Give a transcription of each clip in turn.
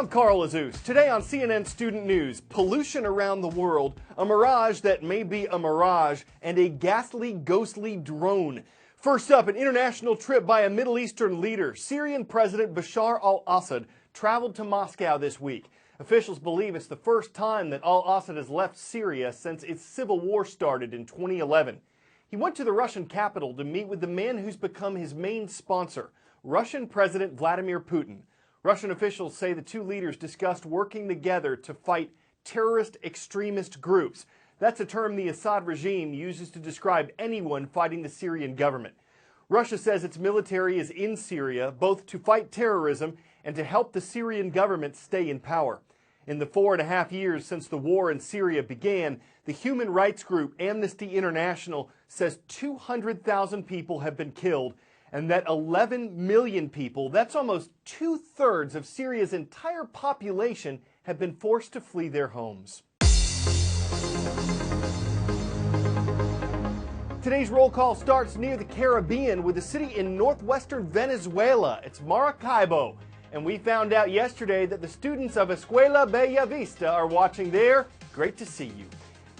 I'm Carl Azus. Today on CNN Student News, pollution around the world, a mirage that may be a mirage, and a ghastly, ghostly drone. First up, an international trip by a Middle Eastern leader. Syrian President Bashar al-Assad traveled to Moscow this week. Officials believe it's the first time that al-Assad has left Syria since its civil war started in 2011. He went to the Russian capital to meet with the man who's become his main sponsor, Russian President Vladimir Putin. Russian officials say the two leaders discussed working together to fight terrorist extremist groups. That's a term the Assad regime uses to describe anyone fighting the Syrian government. Russia says its military is in Syria both to fight terrorism and to help the Syrian government stay in power. In the 4.5 years since the war in Syria began, the human rights group Amnesty International says 200,000 people have been killed, and that 11 million people, that's almost 2/3 of Syria's entire population, have been forced to flee their homes. Today's roll call starts near the Caribbean with a city in northwestern Venezuela. It's Maracaibo. And we found out yesterday that the students of Escuela Bella Vista are watching there. Great to see you.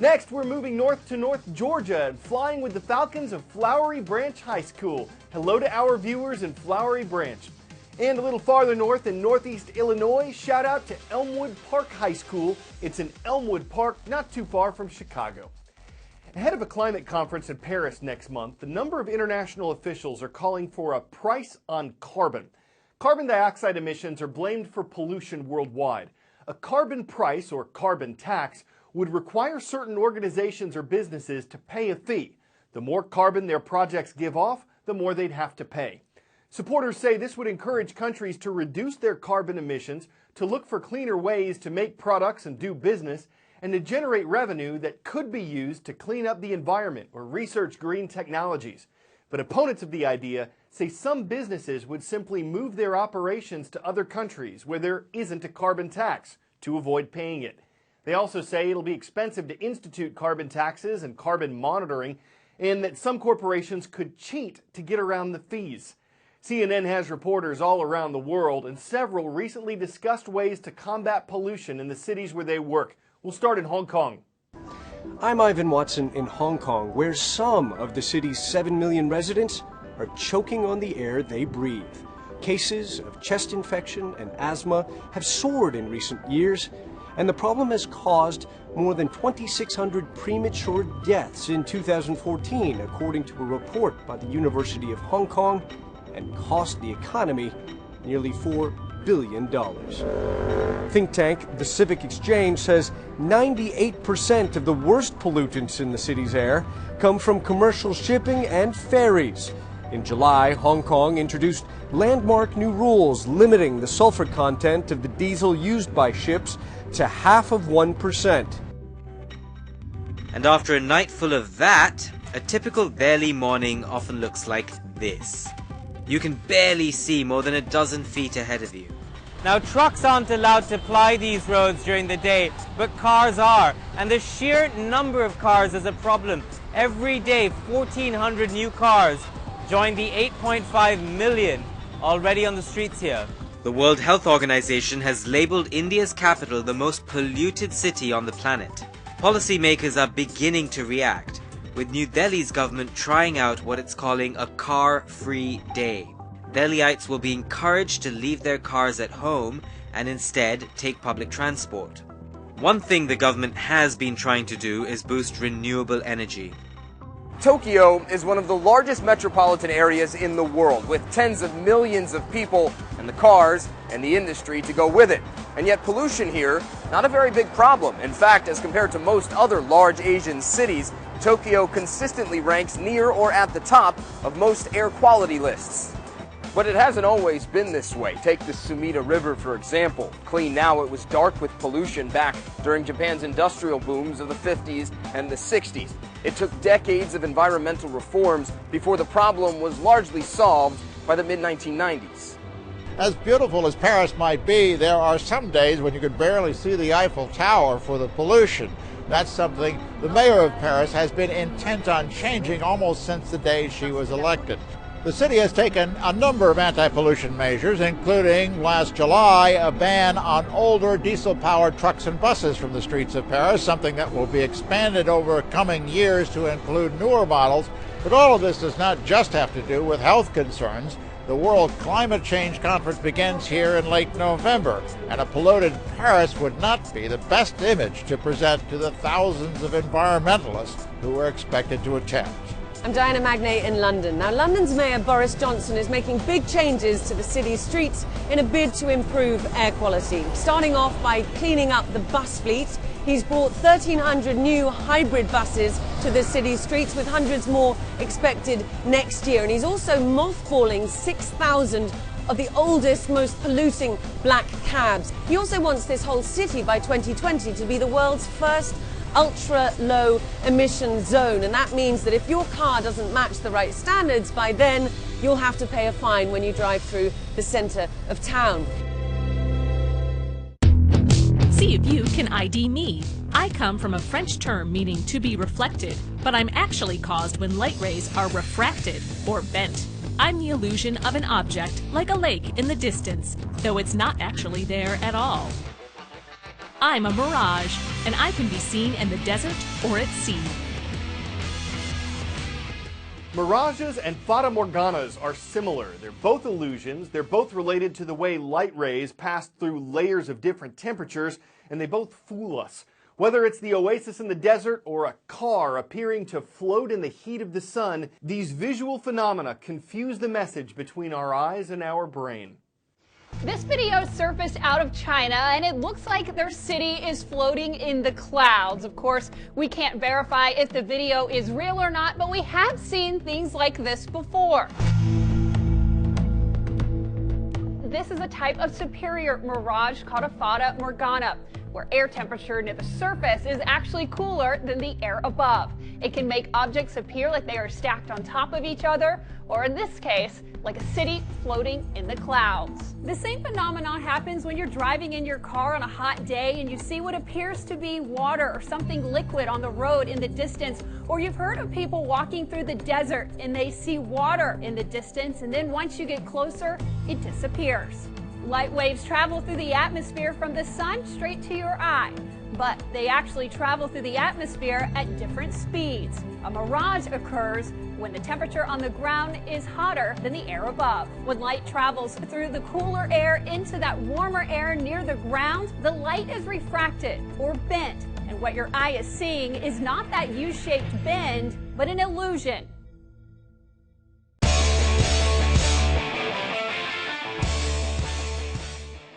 Next, we're moving north to North Georgia and flying with the Falcons of Flowery Branch High School. Hello to our viewers in Flowery Branch. And a little farther north in northeast Illinois, shout out to Elmwood Park High School. It's in Elmwood Park, not too far from Chicago. Ahead of a climate conference in Paris next month, the number of international officials are calling for a price on carbon. Carbon dioxide emissions are blamed for pollution worldwide. A carbon price, or carbon tax, would require certain organizations or businesses to pay a fee. The more carbon their projects give off, the more they'd have to pay. Supporters say this would encourage countries to reduce their carbon emissions, to look for cleaner ways to make products and do business, and to generate revenue that could be used to clean up the environment or research green technologies. But opponents of the idea say some businesses would simply move their operations to other countries where there isn't a carbon tax to avoid paying it. They also say it'll be expensive to institute carbon taxes and carbon monitoring, and that some corporations could cheat to get around the fees. CNN has reporters all around the world, and several recently discussed ways to combat pollution in the cities where they work. We'll start in Hong Kong. I'm Ivan Watson in Hong Kong, where some of the city's 7 million residents are choking on the air they breathe. Cases of chest infection and asthma have soared in recent years, and the problem has caused more than 2,600 premature deaths in 2014, according to a report by the University of Hong Kong, and cost the economy nearly $4 billion. Think tank The Civic Exchange says 98% of the worst pollutants in the city's air come from commercial shipping and ferries. In July, Hong Kong introduced landmark new rules limiting the sulfur content of the diesel used by ships to 0.5%. And after a night full of that, a typical Delhi morning often looks like this. You can barely see more than a dozen feet ahead of you. Now, trucks aren't allowed to ply these roads during the day, but cars are. And the sheer number of cars is a problem. Every day, 1,400 new cars join the 8.5 million already on the streets here. The World Health Organization has labeled India's capital the most polluted city on the planet. Policymakers are beginning to react, with New Delhi's government trying out what it's calling a car-free day. Delhiites will be encouraged to leave their cars at home and instead take public transport. One thing the government has been trying to do is boost renewable energy. Tokyo is one of the largest metropolitan areas in the world, with tens of millions of people and the cars and the industry to go with it. And yet pollution here, not a very big problem. In fact, as compared to most other large Asian cities, Tokyo consistently ranks near or at the top of most air quality lists. But it hasn't always been this way. Take the Sumida River, for example. Clean now, it was dark with pollution back during Japan's industrial booms of the 50s and the 60s. It took decades of environmental reforms before the problem was largely solved by the mid-1990s. As beautiful as Paris might be, there are some days when you could barely see the Eiffel Tower for the pollution. That's something the mayor of Paris has been intent on changing almost since the day she was elected. The city has taken a number of anti-pollution measures, including last July a ban on older diesel-powered trucks and buses from the streets of Paris, something that will be expanded over coming years to include newer models. But all of this does not just have to do with health concerns. The World Climate Change Conference begins here in late November, and a polluted Paris would not be the best image to present to the thousands of environmentalists who are expected to attend. I'm Diana Magnay in London. Now, London's Mayor Boris Johnson is making big changes to the city's streets in a bid to improve air quality. Starting off by cleaning up the bus fleet, he's brought 1,300 new hybrid buses to the city's streets, with hundreds more expected next year. And he's also mothballing 6,000 of the oldest, most polluting black cabs. He also wants this whole city by 2020 to be the world's first ultra-low emission zone, and that means that if your car doesn't match the right standards by then, you'll have to pay a fine when you drive through the centre of town. See if you can ID me. I come from a French term meaning to be reflected, but I'm actually caused when light rays are refracted or bent. I'm the illusion of an object like a lake in the distance, though it's not actually there at all. I'm a mirage, and I can be seen in the desert or at sea. Mirages and fata morganas are similar. They're both illusions. They're both related to the way light rays pass through layers of different temperatures, and they both fool us. Whether it's the oasis in the desert or a car appearing to float in the heat of the sun, these visual phenomena confuse the message between our eyes and our brain. This video surfaced out of China, and it looks like their city is floating in the clouds. Of course, we can't verify if the video is real or not, but we have seen things like this before. This is a type of superior mirage called a fata morgana, where air temperature near the surface is actually cooler than the air above. It can make objects appear like they are stacked on top of each other, or in this case, like a city floating in the clouds. The same phenomenon happens when you're driving in your car on a hot day and you see what appears to be water or something liquid on the road in the distance, or you've heard of people walking through the desert and they see water in the distance, and then once you get closer, it disappears. Light waves travel through the atmosphere from the sun straight to your eye, but they actually travel through the atmosphere at different speeds. A mirage occurs when the temperature on the ground is hotter than the air above. When light travels through the cooler air into that warmer air near the ground, the light is refracted or bent, and what your eye is seeing is not that U-shaped bend, but an illusion.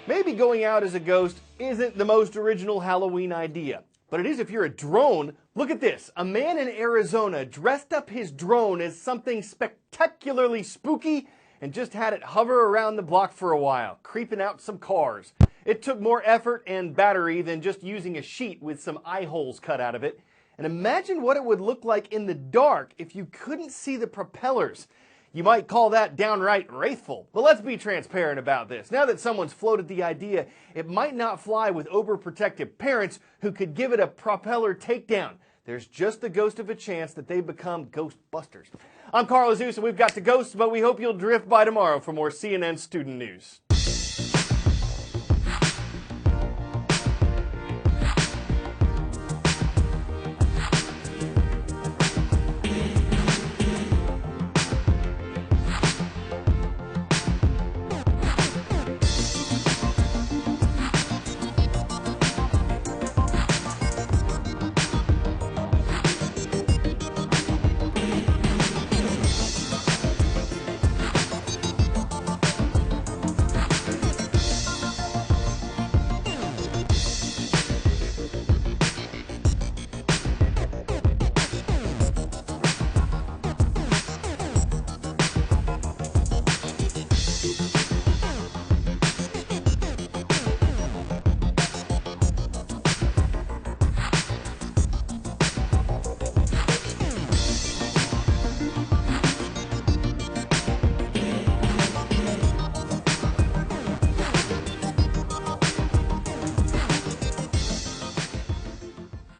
Maybe going out as a ghost isn't the most original Halloween idea, but it is if you're a drone. Look at this. A man in Arizona dressed up his drone as something spectacularly spooky and just had it hover around the block for a while, creeping out some cars. It took more effort and battery than just using a sheet with some eye holes cut out of it. And imagine what it would look like in the dark if you couldn't see the propellers. You might call that downright wraithful. But let's be transparent about this. Now that someone's floated the idea, it might not fly with overprotective parents who could give it a propeller takedown. There's just the ghost of a chance that they become ghostbusters. I'm Carl Zeus, and we've got to ghost, but we hope you'll drift by tomorrow for more CNN student news.